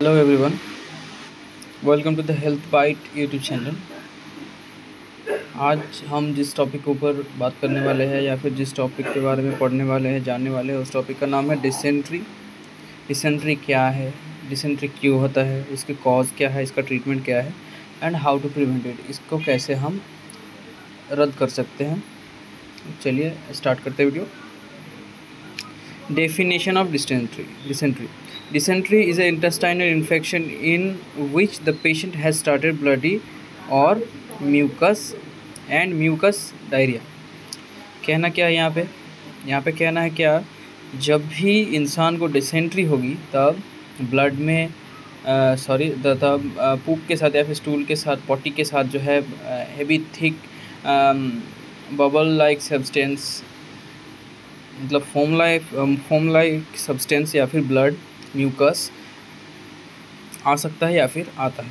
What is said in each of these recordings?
Hello everyone, welcome to the health bite YouTube channel. आज हम जिस टॉपिक के ऊपर बात करने वाले हैं या फिर जिस टॉपिक के बारे में पढ़ने वाले हैं, जानने वाले हैं, उस टॉपिक का नाम है डिसेंट्री। डिसेंट्री क्या है, डिसेंट्री क्यों होता है, इसके कॉज क्या है, इसका ट्रीटमेंट क्या है and how to prevent it, इसको कैसे हम रद्द कर सकते हैं। चलिए स्टार्ट करते हैं video. Definition of dysentery. Dysentery is an intestinal infection in which the patient has started bloody or mucus diarrhea. कहना क्या है यहाँ पे कहना है क्या, जब भी इंसान को डिसेंट्री होगी तब ब्लड में तब पूप के साथ या फिर स्टूल के साथ, पॉटी के साथ जो है heavy thick bubble like substance, मतलब फोम लाइक सब्सटेंस या फिर ब्लड म्यूकस आ सकता है या फिर आता है।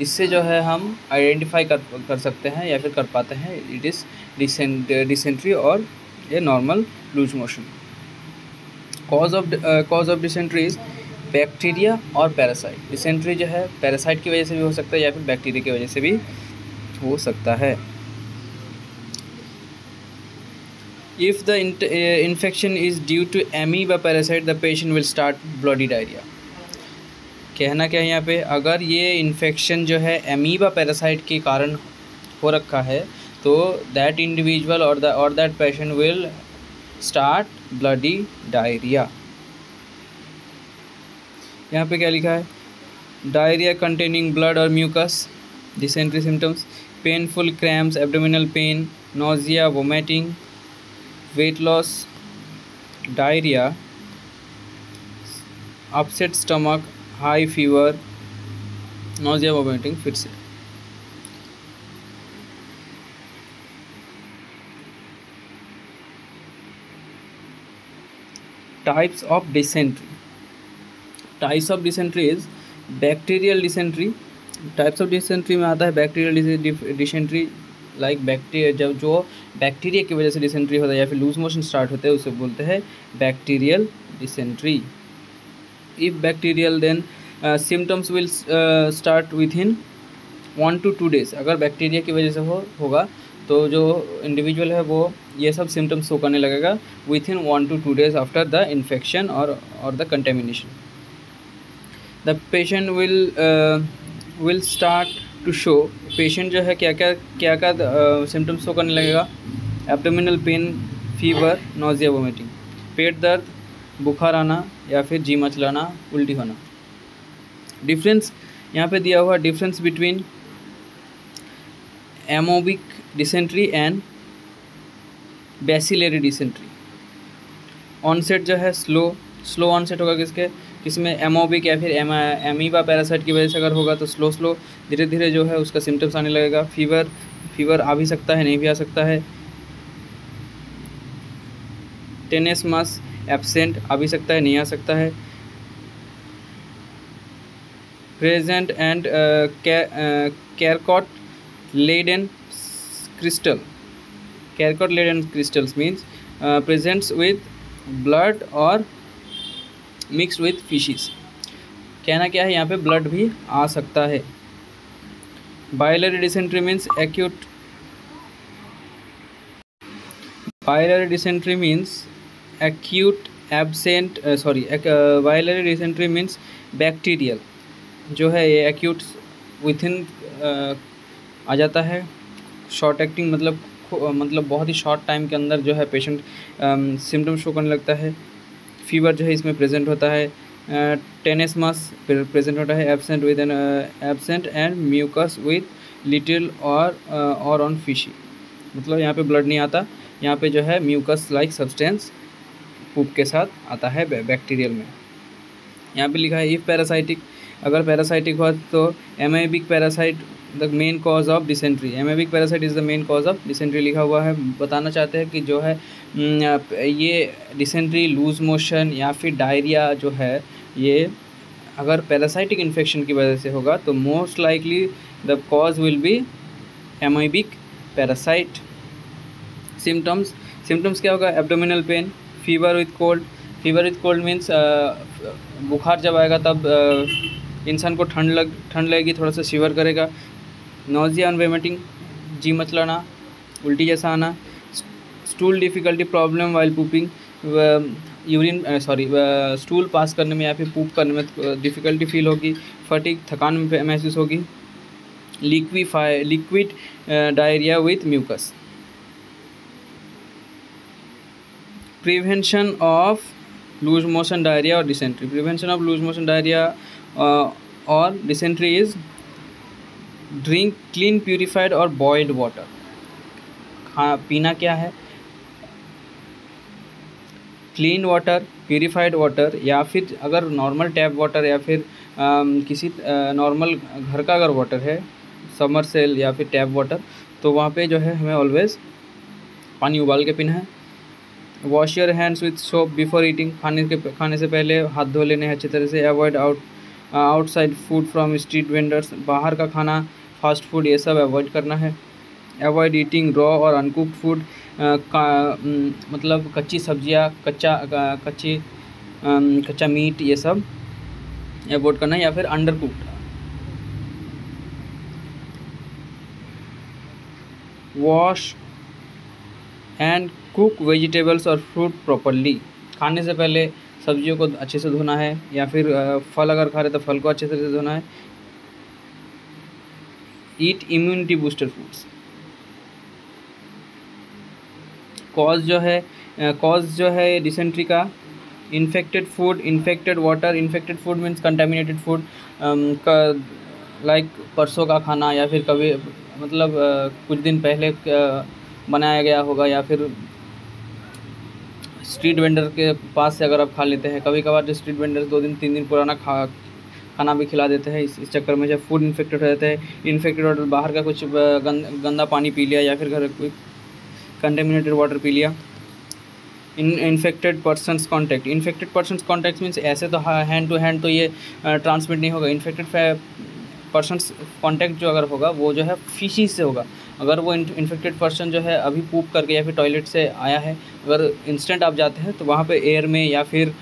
इससे जो है हम आइडेंटिफाई कर सकते हैं या फिर कर पाते हैं इट इज़ डिसेंट्री और ये normal loose motion. Cause of dysentery is bacteria और पैरासाइट। डिसेंट्री जो है पैरासाइट की वजह से भी हो सकता है या फिर बैक्टीरिया की वजह से भी हो सकता है। If the infection is due to amoeba parasite, the patient will start bloody diarrhea. कहना क्या है यहाँ पे, अगर ये इन्फेक्शन जो है एमीबा पैरासाइट के कारण हो रखा है तो दैट इंडिविजुअल और that patient will start bloody diarrhoea. यहाँ पे क्या लिखा है, डायरिया कंटेनिंग ब्लड और mucus. Dysentery symptoms: painful cramps, abdominal pain, nausea, vomiting, weight loss, diarrhea, upset stomach, high fever, nausea, vomiting, fits. Types of dysentery. Types of dysentery is bacterial dysentery. Types of dysentery में आता है bacterial dysentery, like bacteria, जब जो bacteria की वजह से dysentery होता है या फिर लूज मोशन स्टार्ट होता है उसे बोलते हैं bacterial dysentery. If bacterial then symptoms will start within 1 to 2 days। अगर बैक्टीरिया की वजह से होगा तो जो इंडिविजुअल है वो ये सब सिम्टम्स शो करने लगेगा within 1 to 2 days after the infection और the contamination. The patient will start to show, patient जो है क्या सिम्टम्स शो करने लगेगा, abdominal pain, fever, nausea, vomiting, पेट दर्द, बुखार आना या फिर जी मचलाना, उल्टी होना। डिफरेंस यहाँ पे दिया हुआ, difference between amoebic dysentery and bacillary dysentery. Onset जो है स्लो ऑनसेट होगा किसमें एमोबिक या फिर एमीबा पैरासाइट की वजह से अगर होगा तो स्लो धीरे धीरे जो है उसका सिम्टम्स आने लगेगा। फीवर आ भी सकता है, नहीं भी आ सकता है। टेनेसमस एब्सेंट, आ भी सकता है, नहीं आ सकता है। Present and Charcot Leyden crystal. Charcot Leyden crystals means presents with blood और मिक्स्ड विथ फिशेस। कहना क्या है, यहाँ पे ब्लड भी आ सकता है। Biliary dysentery means acute, biliary dysentery means acute absent biliary dysentery means bacterial जो है ये एक्यूट विथ इन आ जाता है। शॉर्ट एक्टिंग मतलब बहुत ही शॉर्ट टाइम के अंदर जो है पेशेंट सिम्टम शो करने लगता है। फीवर जो है इसमें प्रेजेंट होता है। टेनेसमस प्रेजेंट होता है, absent and mucus with little और ऑन फिशी, मतलब यहाँ पे ब्लड नहीं आता, यहाँ पे जो है म्यूकस लाइक सब्सटेंस पूप के साथ आता है बैक्टीरियल में। यहाँ पे लिखा है इफ पैरासाइटिक, अगर पैरासाइटिक हुआ तो amoebic parasite the main cause of dysentery. Amoebic parasite is the main cause of dysentery लिखा हुआ है। बताना चाहते हैं कि जो है ये डिसेंट्री, लूज मोशन या फिर डायरिया जो है ये अगर पैरासाइटिक इन्फेक्शन की वजह से होगा तो most likely the cause will be amoebic parasite. Symptoms क्या होगा, abdominal pain, fever with cold, fever with cold means बुखार जब आएगा तब इंसान को ठंड लगेगी, थोड़ा सा शिवर करेगा। नोजिया एंड वोमिटिंग, जी मचलाना, उल्टी जैसा आना। Stool difficulty problem while pooping, stool pass करने में या फिर पूप करने में डिफ़िकल्टी फील होगी। फटीग, थकान महसूस होगी। Liquid diarrhoea with mucus. Prevention of loose motion diarrhoea और dysentery. Prevention of loose motion diarrhoea और dysentery is drink clean purified और बॉइल्ड वाटर। पीना क्या है? क्लीन वाटर, प्यूरिफाइड वाटर, या फिर अगर नॉर्मल टैप वाटर या फिर किसी नॉर्मल घर का अगर वाटर है, समरसेल या फिर टैप वाटर, तो वहाँ पे जो है हमें ऑलवेज़ पानी उबाल के पीना है। Wash your hands with soap before eating, खाने से पहले हाथ धो लेने हैं अच्छी तरह से। Avoid outside food from street vendors, बाहर का खाना, फास्ट फूड, ये सब अवॉइड करना है। अवॉइड ईटिंग रॉ और अनकुक्ड फूड, मतलब कच्ची सब्जियाँ, कच्चा मीट, ये सब अवॉइड करना है, या फिर under cooked. Wash and cook vegetables और फ्रूट प्रॉपरली, खाने से पहले सब्जियों को अच्छे से धोना है, या फिर फल अगर खा रहे तो फल को अच्छे तरह से धोना है। ईट इम्यूनिटी बूस्टर फूड्स। कॉज जो है डिसेंट्री का, infected food, infected water. Infected food means contaminated food, like परसों का खाना, या फिर कभी मतलब कुछ दिन पहले बनाया गया होगा, या फिर स्ट्रीट वेंडर के पास से अगर आप खा लेते हैं। कभी कभार जो स्ट्रीट वेंडर 2 दिन 3 दिन पुराना खाना भी खिला देते हैं। इस चक्कर में जब फूड इन्फेक्टेड हो जाता है, इन्फेक्टेड वाटर, बाहर का कुछ गंदा पानी पी लिया, या फिर घर कोई कंटेमिनेटेड वाटर पी लिया। Infected persons contact. Infected persons contact means ऐसे तो हैंड टू हैंड तो ये ट्रांसमिट नहीं होगा। इन्फेक्टेड पर्सनस कॉन्टैक्ट जो अगर होगा वो जो है फीसिस से होगा। अगर वो इन्फेक्टेड पर्सन जो है अभी पूप करके या फिर टॉयलेट से आया है, अगर इंस्टेंट आप जाते हैं तो वहाँ पे एयर में या फिर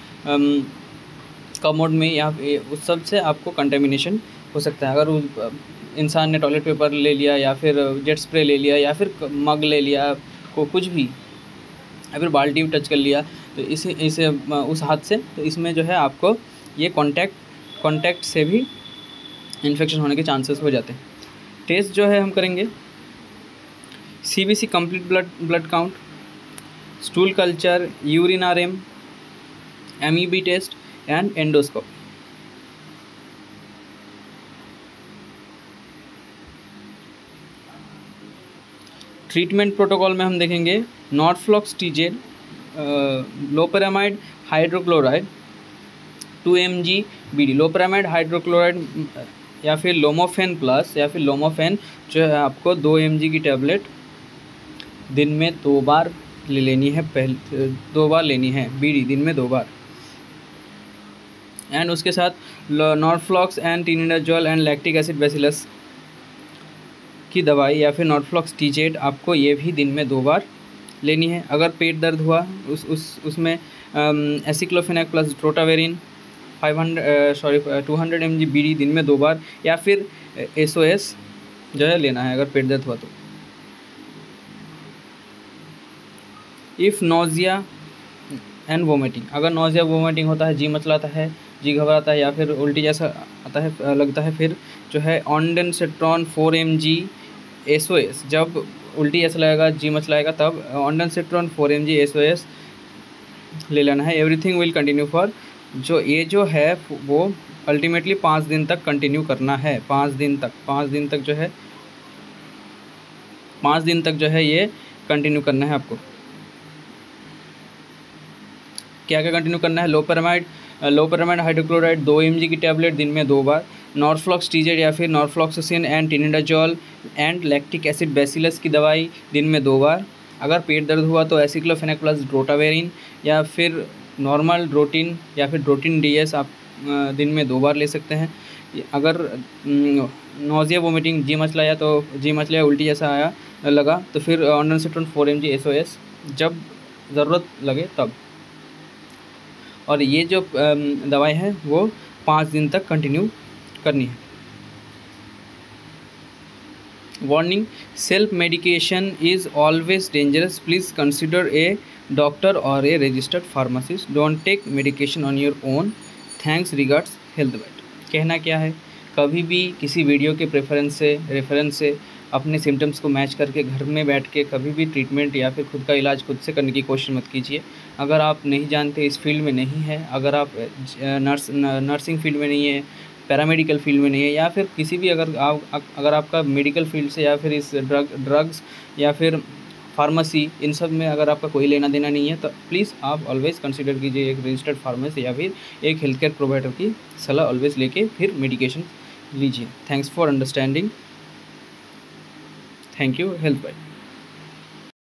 कमोड में या उस सब से आपको कंटेमिनेशन हो सकता है। अगर उस इंसान ने टॉयलेट पेपर ले लिया, या फिर जेट स्प्रे ले लिया, या फिर मग ले लिया, को कुछ भी, या फिर बाल्टी टच कर लिया, तो इसे उस हाथ से, तो इसमें जो है आपको ये कॉन्टैक्ट से भी इन्फेक्शन होने के चांसेस हो जाते हैं। टेस्ट जो है हम करेंगे CBC complete blood count, stool culture, urine RM, MEB test and endoscope. Treatment protocol में हम देखेंगे norflox TZ, loperamide hydrochloride 2 mg BD। Loperamide hydrochloride या फिर लोमोफेन प्लस, या फिर लोमोफेन जो है आपको 2 mg की टैबलेट दिन में 2 बार ले लेनी है। 2 बार लेनी है BD, दिन में 2 बार। एंड उसके साथ Norflox and tinidazole and lactic acid bacillus की दवाई, या फिर नॉर्फ्लॉक्स TZ आपको ये भी दिन में 2 बार लेनी है। अगर पेट दर्द हुआ उसमें aceclofenac plus drotaverine 200 mg BD दिन में 2 बार, या फिर SOS जो है लेना है अगर पेट दर्द हुआ तो। इफ़ नोजिया एंड वोमिटिंग, अगर नोजिया वोमिटिंग होता है, जी मचलाता है, जी घबराता है, या फिर उल्टी जैसा आता है लगता है, फिर जो है ऑन्डेनसेट्रॉन 4 mg SOS। जब उल्टी ऐसा लगेगा, जी मचलाएगा, तब ऑन्डेनसेट्रॉन 4 mg SOS ले लेना है। एवरीथिंग विल कंटिन्यू फॉर, जो है वो अल्टीमेटली 5 दिन तक कंटिन्यू करना है। 5 दिन तक जो है ये कंटिन्यू करना है आपको। क्या कंटिन्यू करना है? लोपेरामाइड हाइड्रोक्लोराइड 2 mg की टैबलेट दिन में 2 बार, नॉर्फ्लॉक्स TZ या फिर norfloxacin and tinidazole and lactic acid bacillus की दवाई दिन में 2 बार। अगर पेट दर्द हुआ तो एसिक्लोफेनेक प्लस ड्रोटावेरिन, या फिर नॉर्मल ड्रोटिन, या फिर ड्रोटिन DS आप दिन में 2 बार ले सकते हैं। अगर नोजिया वोमिटिंग, जी मचलाया, उल्टी जैसा लगा, तो फिर ऑन्डेनसेट्रॉन 4 mg SOS जब ज़रूरत लगे तब। और ये जो दवाई है वो 5 दिन तक कंटिन्यू करनी है। Warning, self medication is always dangerous, please consider a doctor और a registered pharmacist, don't take medication on your own, thanks regards health बाट। कहना क्या है, कभी भी किसी वीडियो के रेफरेंस से अपने सिम्टम्स को मैच करके घर में बैठ के कभी भी ट्रीटमेंट या फिर खुद का इलाज खुद से करने की कोशिश मत कीजिए। अगर आप नहीं जानते, इस फील्ड में नहीं है, अगर आप नर्सिंग फील्ड में नहीं है, पैरामेडिकल फील्ड में नहीं है, या फिर किसी भी अगर आपका मेडिकल फील्ड से या फिर इस ड्रग्स या फिर फार्मेसी, इन सब में अगर आपका कोई लेना देना नहीं है, तो प्लीज़ आप ऑलवेज़ कंसिडर कीजिए एक रजिस्टर्ड फार्मेसी या फिर एक हेल्थ केयर प्रोवाइडर की सलाह ऑलवेज़ लेके फिर मेडिकेशन लीजिए। Thanks for understanding. Thank you. Health bye.